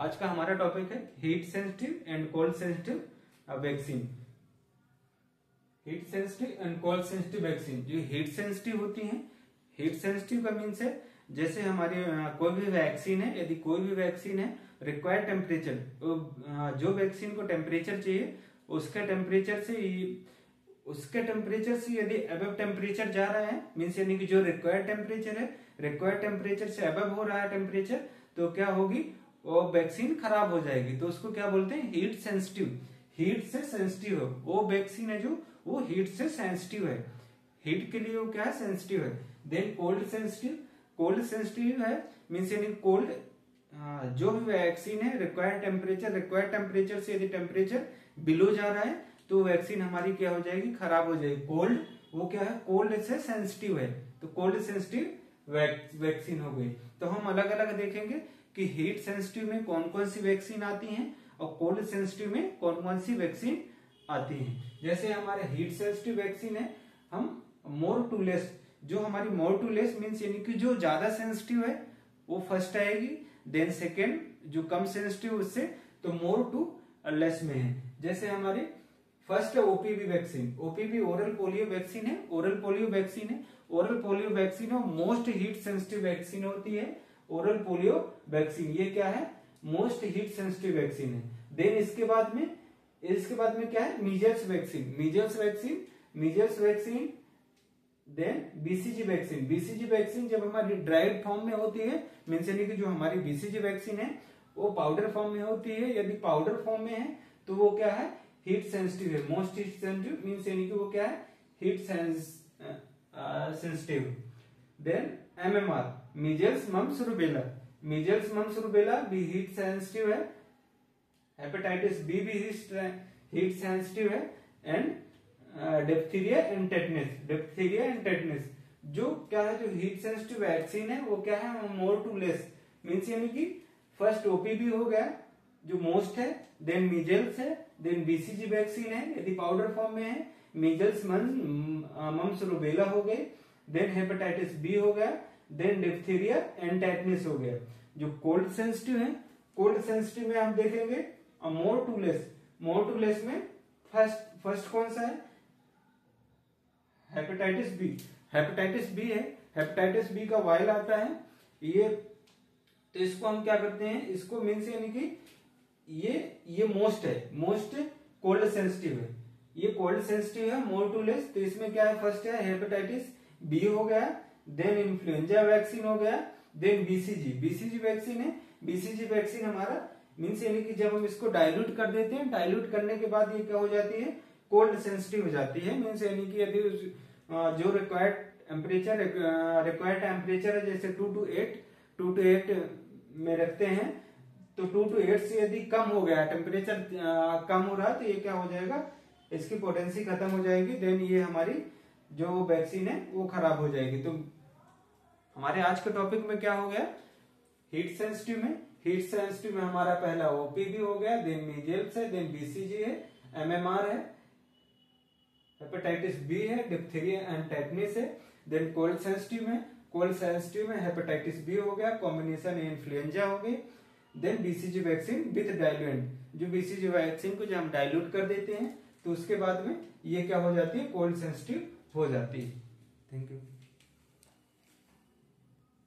आज का हमारा टॉपिक है heat sensitive and cold sensitive vaccine. Heat sensitive and cold sensitive vaccine जो हीट सेंसिटिव होती हैं, हीट सेंसिटिव का मीन्स है जैसे हमारी कोई भी वैक्सीन है, यदि कोई भी वैक्सीन है रिक्वायर्ड टेम्परेचर, जो वैक्सीन को टेम्परेचर चाहिए उसके टेम्परेचर से यदि अबव टेम्परेचर जा रहा है, मीन्स यानी कि जो रिक्वायर्ड टेम्परेचर है, रिक्वायर्ड टेम्परेचर से अबव हो रहा है टेम्परेचर, तो क्या होगी, वो वैक्सीन खराब हो जाएगी। तो उसको क्या बोलते हैं, हीट सेंसिटिव। हीट से सेंसिटिव है वो वैक्सीन है जो वो हीट से सेंसिटिव है, हीट के लिए वो क्या है, सेंसिटिव है। Then cold sensitive, cold sensitive है मीन्स यानी कोल्ड, जो भी वैक्सीन है रिक्वायर्ड टेम्परेचर से यदि टेम्परेचर बिलो जा रहा है तो वैक्सीन हमारी क्या हो जाएगी, खराब हो जाएगी। कोल्ड वो क्या है, कोल्ड से सेंसिटिव है, तो कोल्ड सेंसिटिव वैक्सीन हो गई। तो हम अलग अलग देखेंगे कि हीट सेंसिटिव में कौन कौन सी वैक्सीन आती हैं और कोल्ड सेंसिटिव में कौन कौन सी वैक्सीन आती हैं। जैसे हमारे हीट सेंसिटिव वैक्सीन है, हम मोर टू लेस, जो हमारी मोर टू लेस मीन्स यानी कि जो ज्यादा सेंसिटिव है वो फर्स्ट आएगी, देन सेकेंड जो कम सेंसिटिव उससे, तो मोर टू लेस में है। जैसे हमारे फर्स्ट है OPV vaccine, OPV oral polio vaccine है, ओरल पोलियो वैक्सीन है, oral polio vaccine most heat sensitive vaccine होती है, ओरल पोलियो वैक्सीन ये क्या है, मोस्ट हीट सेंसिटिव वैक्सीन है। देन इसके बाद में क्या है, measles vaccine, then BCG vaccine जब हमारी ड्राइड फॉर्म में होती है, मीन्स यानी कि जो हमारी बीसीजी वैक्सीन है वो पाउडर फॉर्म में होती है, यदि पाउडर फॉर्म में है तो वो क्या है, हीट सेंसिटिव है, मोस्ट हीट सेंसिटिव मीन्स यानी कि वो क्या है, heat sensitive. Then MMR, measles mumps rubella भी हीट सेंसिटिव है, हेपेटाइटिस बी भी हीट सेंसिटिव है, एंड डिप्थीरिया एंड टेटनस जो क्या है, जो हीट सेंसिटिव वैक्सीन है वो क्या है, मोर टू लेस मीन्स यानी कि फर्स्ट ओपीवी हो गया जो मोस्ट है, देन मीजल्स है, देन बीसीजी वैक्सीन है यदि पाउडर फॉर्म में है, मीजल्स मम्स रूबेला हो गए, देन हेपेटाइटिस बी हो गया, देन डिप्थीरिया एंड टेटनस हो गया। जो कोल्ड सेंसिटिव है, कोल्ड सेंसिटिव में हम देखेंगे मोर टू लेस में फर्स्ट कौन सा है, हेपेटाइटिस बी है, हेपेटाइटिस बी का वायल आता है ये, तो इसको हम क्या करते हैं, इसको मीन्स यानी कि ये मोस्ट कोल्ड सेंसिटिव है, ये कोल्ड सेंसिटिव है, मोर टू लेस। तो इसमें क्या है, फर्स्ट है हेपेटाइटिस बी हो गया, देन इन्फ्लुएंजा वैक्सीन हो गया, देन बीसीजी वैक्सीन है। बीसीजी वैक्सीन हमारा मीन्स यानी कि जब हम इसको डाइल्यूट कर देते हैं, डाइल्यूट करने के बाद ये क्या हो जाती है, कोल्ड सेंसिटिव हो जाती है, मीन्स यानी कि यदि जो रिक्वायर्ड टेम्परेचर है जैसे 2 to 8 में रखते हैं, तो 2 to 8 से यदि कम हो गया टेम्परेचर, कम हो रहा तो ये क्या हो जाएगा, इसकी पोटेंसी खत्म हो जाएगी, देन ये हमारी जो वैक्सीन है वो खराब हो जाएगी। तो हमारे आज के टॉपिक में क्या हो गया, हीट सेंसिटिव में हमारा पहला ओपीवी हो गया, देन मीजल्स है, देन बीसीजी है, एमएमआर है, हेपेटाइटिस बी है, डिप्थीरिया एंड टेटनस है। देन कोल्ड सेंसिटिव में हेपेटाइटिस बी हो गया, कॉम्बिनेशन इन्फ्लुएंजा हो गई, then BCG vaccine with diluent, जो बीसीजी वैक्सीन को जब हम डाइल्यूट कर देते हैं तो उसके बाद में ये क्या हो जाती है, कोल्ड सेंसिटिव हो जाती है। Thank you.